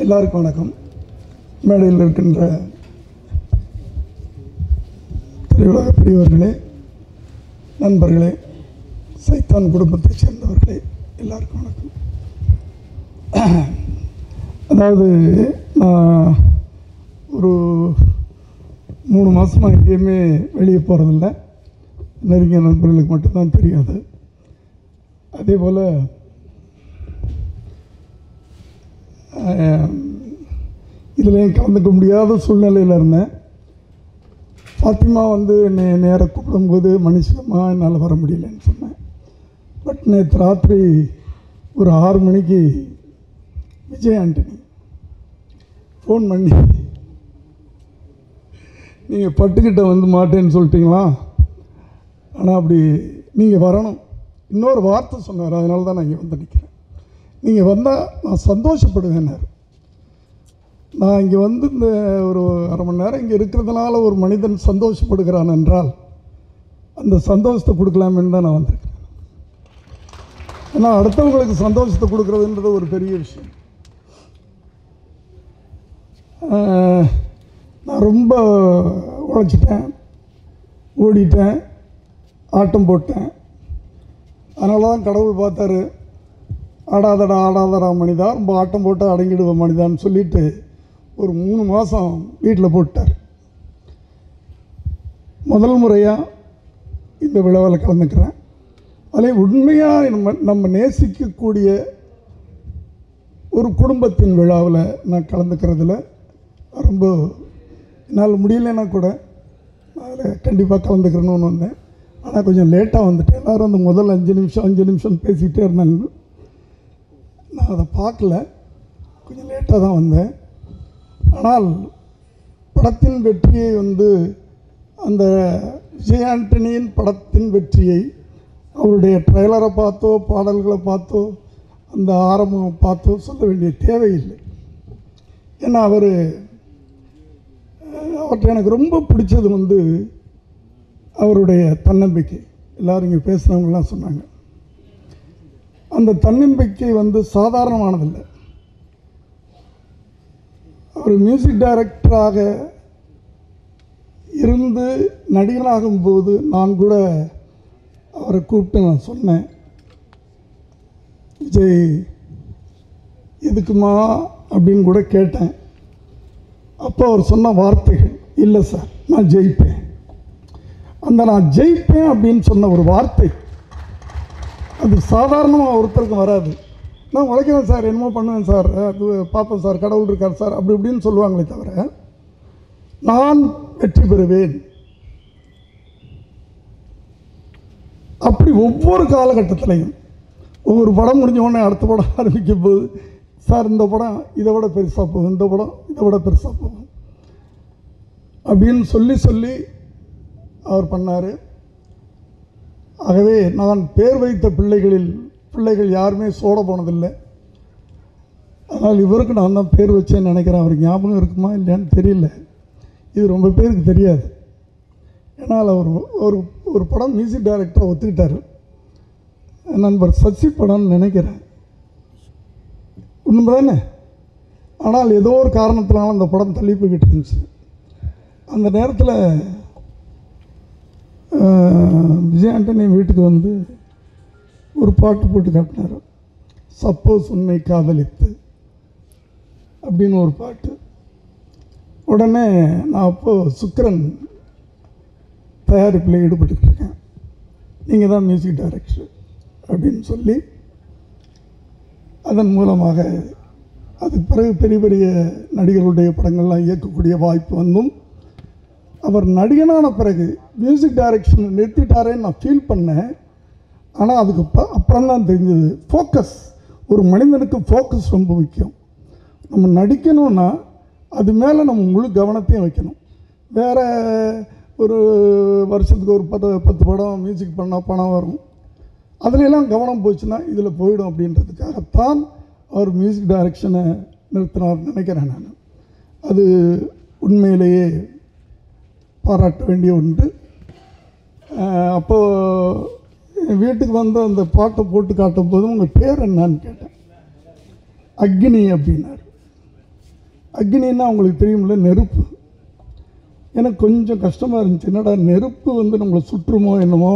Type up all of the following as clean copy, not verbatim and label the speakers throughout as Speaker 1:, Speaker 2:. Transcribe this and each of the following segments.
Speaker 1: எல்லாருக்கும் வணக்கம். மேடையில் இருக்கின்ற திரையுலக பெரியவர்களே, நண்பர்களே, சைத்தான் குடும்பத்தைச் சேர்ந்தவர்களே, எல்லாருக்கும் வணக்கம். அதாவது நான் ஒரு 3 மாதமாக எங்கேயுமே வெளியே போகிறதில்ல. நெருங்கிய நண்பர்களுக்கு மட்டும்தான் தெரியாது. அதே போல் இதில் கலந்துக்க முடியாத சூழ்நிலையில் இருந்தேன். ஃபாத்திமா என்னை நேராக கூப்பிடும்போது மனுஷமா என்னால் வர முடியலன்னு சொன்னேன். பட் நேற்று ராத்திரி ஒரு 6 மணிக்கு விஜய் ஆண்டனி ஃபோன் பண்ணி, நீங்கள் பட்டுக்கிட்ட மாட்டேன்னு சொல்லிட்டீங்களா, ஆனால் அப்படி நீங்கள் வரணும், இன்னொரு வார்த்தை சொன்னார். அதனால தான் நான் இங்கே நிற்கிறேன். நீங்கள் வந்தால் நான் சந்தோஷப்படுவேன்னார். நான் இங்கே இந்த ஒரு அரை மணி நேரம் இங்கே இருக்கிறதுனால ஒரு மனிதன் சந்தோஷப்படுகிறான் என்றால் அந்த சந்தோஷத்தை கொடுக்கலாமேன்னு தான் நான் வந்திருக்கிறேன். ஏன்னா அடுத்தவங்களுக்கு சந்தோஷத்தை கொடுக்குறதுன்றது ஒரு பெரிய விஷயம். நான் ரொம்ப உழைச்சிட்டேன், ஓடிட்டேன், ஆட்டம் போட்டேன். அதனால தான் கடவுள் பார்த்தாரு, ஆடாதடா ஆடாதடா மனிதா, ரொம்ப ஆட்டம் போட்டு அடங்கிடுவ மனிதான்னு சொல்லிட்டு ஒரு 3 மாதம் வீட்டில் போட்டார். முதல் முறையாக இந்த விழாவில் கலந்துக்கிறேன். அதில் உண்மையாக நம்ம நேசிக்கக்கூடிய ஒரு குடும்பத்தின் விழாவில் நான் கலந்துக்கிறதுல ரொம்ப என்னால் முடியலைன்னா கூட அதில் கண்டிப்பாக கலந்துக்கிறேன்னு வந்தேன். ஆனால் கொஞ்சம் லேட்டாக வந்துட்டேன். எல்லோரும் அந்த முதல் 5 நிமிஷம் பேசிக்கிட்டே இருந்தாங்க. நான் அதை பார்க்கல, கொஞ்சம் லேட்டாக தான் வந்தேன். ஆனால் படத்தின் வெற்றியை அந்த விஜய் ஆண்டனியின் படத்தின் வெற்றியை அவருடைய ட்ரெய்லரை பார்த்தோ பாடல்களை பார்த்தோ அந்த ஆரம்பம் பார்த்தோ சொல்ல வேண்டிய தேவையில்லை. ஏன்னா அவர்கிட்ட எனக்கு ரொம்ப பிடிச்சது அவருடைய தன்னம்பிக்கை. எல்லோரும் இங்கே பேசுகிறவங்களாம் சொன்னாங்க. அந்த தன்னம்பிக்கை சாதாரணமானதில்லை. அவர் மியூசிக் டைரக்டராக இருந்து நடிகனாகும்போது நான் கூட அவரை கூப்பிட்டு நான் சொன்னேன், விஜய் எதுக்குமா அப்படின்னு கூட கேட்டேன். அப்போ அவர் சொன்ன வார்த்தைகள், இல்லை சார் நான் ஜெயிப்பேன். அந்த நான் ஜெயிப்பேன் அப்படின்னு சொன்ன ஒரு வார்த்தை அது சாதாரணமாக ஒருத்தருக்கு வராது. நான் உழைக்கிறேன் சார், என்னமோ பண்ணுவேன் சார், அது பார்ப்பேன் சார், கடவுள் இருக்கார் சார், அப்படி இப்படின்னு சொல்லுவாங்களே தவிர நான் வெற்றி பெறுவேன். அப்படி ஒவ்வொரு காலகட்டத்திலையும் ஒவ்வொரு படம் முடிஞ்ச உடனே அடுத்த படம் ஆரம்பிக்கும் போது, சார் இந்த படம் இதை விட பெருசாக போகும், இந்த படம் இதை விட பெருசாக போகும் அப்படின்னு சொல்லி அவர் பண்ணார். ஆகவே நான் பேர் வைத்த பிள்ளைகள் யாருமே சோட போனதில்லை. அதனால் இவருக்கு நான் தான் பேர் வச்சேன்னு நினைக்கிறேன். அவருக்கு ஞாபகம் இருக்குமா இல்லையான்னு தெரியல. இது ரொம்ப பேருக்கு தெரியாது. ஏன்னால் அவர் ஒரு படம் மியூசிக் டைரக்டராக ஒத்துக்கிட்டார். நண்பர் சசி படம்னு நினைக்கிறேன், உண்மை தானே? ஆனால் ஏதோ ஒரு காரணத்தினால அந்த படம் தள்ளி போய்கிட்டு இருந்துச்சு. அந்த நேரத்தில் விஜய் ஆண்டனி வீட்டுக்கு ஒரு பாட்டு போட்டு காட்டினார். சப்போஸ் உன்னை காதலித்து அப்படின்னு ஒரு பாட்டு. உடனே நான் அப்போது சுக்கிரன் தயாரிப்பில் ஈடுபட்டுருக்கேன், நீங்கள் தான் மியூசிக் டைரக்டர் அப்படின்னு சொல்லி அதன் மூலமாக அதுக்கு பிறகு பெரிய பெரிய நடிகர்களுடைய படங்கள்லாம் இயக்கக்கூடிய வாய்ப்பு அவர் நடிகனான பிறகு மியூசிக் டைரக்ஷன் நிறுத்திட்டாரேன்னு நான் ஃபீல் பண்ணேன். ஆனால் அதுக்கு அப்புறம் தான் தெரிஞ்சது ஃபோக்கஸ். ஒரு மனிதனுக்கு ஃபோக்கஸ் ரொம்ப முக்கியம். நம்ம நடிக்கணும்னா அது மேலே நம்ம முழு கவனத்தையும் வைக்கணும். வேறு ஒரு வருஷத்துக்கு ஒரு 10 படம் மியூசிக் பண்ணால் பணம் வரும், அதிலெல்லாம் கவனம் போச்சுன்னா இதில் போயிடும் அப்படின்றதுக்காகத்தான் அவர் மியூசிக் டைரக்ஷனை நிறுத்தினார்னு நினைக்கிறேன் நான். அது உண்மையிலேயே பாராட்ட வேண்டிய ஒன்று. அப்போது வீட்டுக்கு அந்த பாட்டை போட்டு காட்டும் போது உங்கள் பேர் என்னான்னு கேட்டேன். அக்னி அப்படின்னார். அக்னின்னா உங்களுக்கு தெரியுமில்ல, நெருப்பு. எனக்கு கொஞ்சம் கஷ்டமாக இருந்துச்சு, என்னடா நெருப்பு வந்து நம்மளை சுற்றுமோ என்னமோ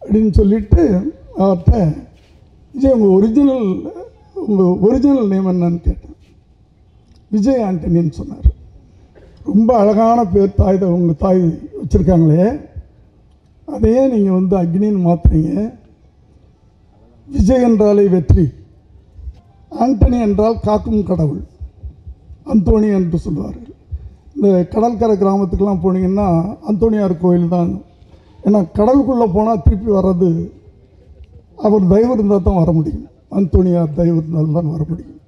Speaker 1: அப்படின்னு சொல்லிட்டு அவர்கிட்ட, விஜய் உங்கள் ஒரிஜினல் நேம் என்னன்னு கேட்டேன். விஜய் ஆண்டனின்னு சொன்னார். ரொம்ப அழகான பேர் உங்கள் தாய் வச்சுருக்காங்களே, அதையே நீங்கள் வந்து அக்னின்னு மாற்றுறீங்க. விஜய் என்றாலே வெற்றி, ஆண்டனி என்றால் காக்கும் கடவுள், அந்தோணி என்று சொல்லுவார்கள். இந்த கடற்கரை கிராமத்துக்கெல்லாம் போனீங்கன்னா அந்தோணியார் கோயில் தான். ஏன்னா கடலுக்குள்ளே போனால் திருப்பி வர்றது அவர் தயவு இருந்தால் தான் வர முடியும், அந்தோணியார் தயவு இருந்தால் தான் வர முடியும்.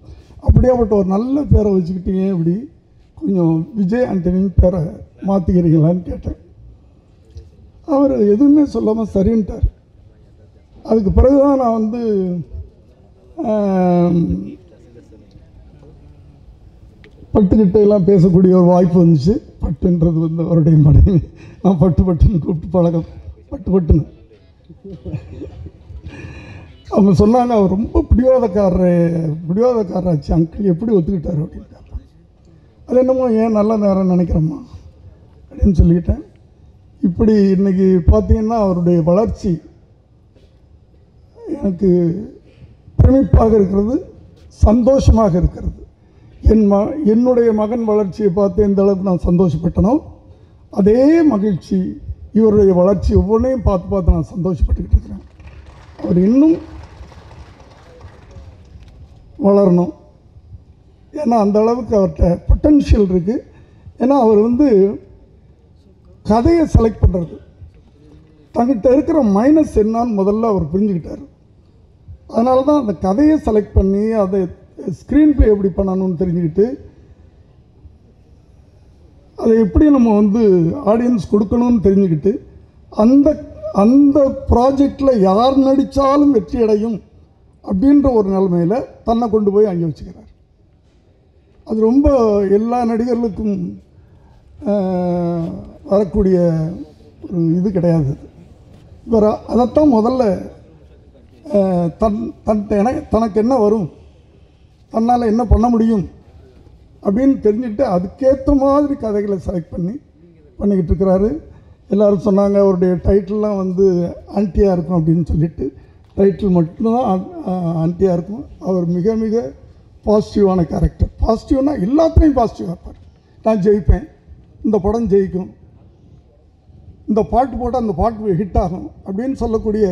Speaker 1: அப்படியேப்பட்ட ஒரு நல்ல பேரை வச்சுக்கிட்டீங்க, இப்படி கொஞ்சம் விஜய் ஆண்டனின்னு பேரை மாற்றிக்கிறீங்களான்னு கேட்டேன். அவர் எதுவுமே சொல்லாமல் சரின்ட்டார். அதுக்கு பிறகு தான் நான் வந்து பட்டுக்கிட்ட எல்லாம் பேசக்கூடிய ஒரு வாய்ப்பு வந்துச்சு. பட்டுன்றது வந்து அவருடைய மனைவி, நான் பட்டுன்னு கூப்பிட்டு பழகம், பட்டுன்னு. அவங்க சொன்னாங்க, அவர் ரொம்ப பிடிவாதக்காரராச்சு அங்கிள், எப்படி ஒத்துக்கிட்டார் அப்படின்னு கேட்டாங்க. அது என்னமோ ஏன் நல்ல நேரம் நினைக்கிறோம்மா அப்படின்னு சொல்லிட்டேன். இப்படி இன்றைக்கி பார்த்தீங்கன்னா அவருடைய வளர்ச்சி எனக்கு பிரமிப்பாக இருக்கிறது, சந்தோஷமாக இருக்கிறது. என்னுடைய மகன் வளர்ச்சியை பார்த்து எந்த அளவுக்கு நான் சந்தோஷப்பட்டனோ அதே மகிழ்ச்சி இவருடைய வளர்ச்சி ஒவ்வொன்றையும் பார்த்து நான் சந்தோஷப்பட்டுக்கிட்டு இருக்கிறேன். அவர் இன்னும் வளரணும், ஏன்னா அந்த அளவுக்கு அவர்கிட்ட பொட்டன்ஷியல் இருக்குது. ஏன்னா அவர் வந்து கதையை செலக்ட் பண்ணுறது, தங்கிட்ட இருக்கிற மைனஸ் என்னான்னு முதல்ல அவர் புரிஞ்சுக்கிட்டார். அதனால தான் அந்த கதையை செலக்ட் பண்ணி அதை ஸ்க்ரீன் ப்ளே எப்படி பண்ணணும்னு தெரிஞ்சுக்கிட்டு அதை எப்படி நம்ம வந்து ஆடியன்ஸ் கொடுக்கணும்னு தெரிஞ்சுக்கிட்டு அந்த அந்த ப்ராஜெக்டில் யார் நடித்தாலும் வெற்றி அடையும் அப்படின்ற ஒரு நிலைமையில் தன்னை கொண்டு போய் அங்கே வச்சுக்கிறார். அது ரொம்ப எல்லா நடிகர்களுக்கும் வரக்கூடிய ஒரு இது கிடையாது. இவர் அதைத்தான் முதல்ல தனக்கு என்ன வரும், தன்னால் என்ன பண்ண முடியும் அப்படின்னு தெரிஞ்சுக்கிட்டு அதுக்கேற்ற மாதிரி கதைகளை செலக்ட் பண்ணிக்கிட்டு இருக்கிறாரு. எல்லோரும் சொன்னாங்க அவருடைய டைட்டில்லாம் வந்து ஆன்டியாக இருக்கும் அப்படின்னு சொல்லிட்டு. டைட்டில் மட்டும்தான் ஆன்டியாக இருக்கும். அவர் மிக மிக பாசிட்டிவான கேரக்டர். பாசிட்டிவ்னால் எல்லாத்துலேயும் பாசிட்டிவாக இருப்பார். நான் ஜெயிப்பேன், இந்த படம் ஜெயிக்கும், இந்த பாட்டு போட்டால் அந்த பாட்டு ஹிட் ஆகும் அப்படின்னு சொல்லக்கூடிய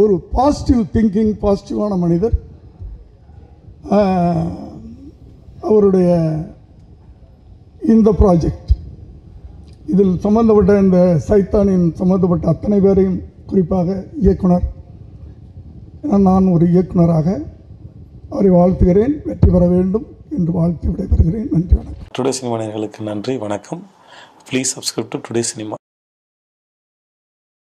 Speaker 1: ஒரு பாசிட்டிவ் திங்கிங், பாசிட்டிவான மனிதர். அவருடைய இந்த ப்ராஜெக்ட், இதில் சம்பந்தப்பட்ட இந்த சைத்தானின் சம்பந்தப்பட்ட அத்தனை பேரையும், குறிப்பாக இயக்குனர், நான் ஒரு இயக்குனராக அவரை வாழ்த்துகிறேன். வெற்றி பெற வேண்டும் என்று வாழ்த்து விடைபெறுகிறேன். நன்றி, வணக்கம்.
Speaker 2: டுடே சினிமா நேயர்களுக்கு நன்றி, வணக்கம். Please subscribe to today cinema.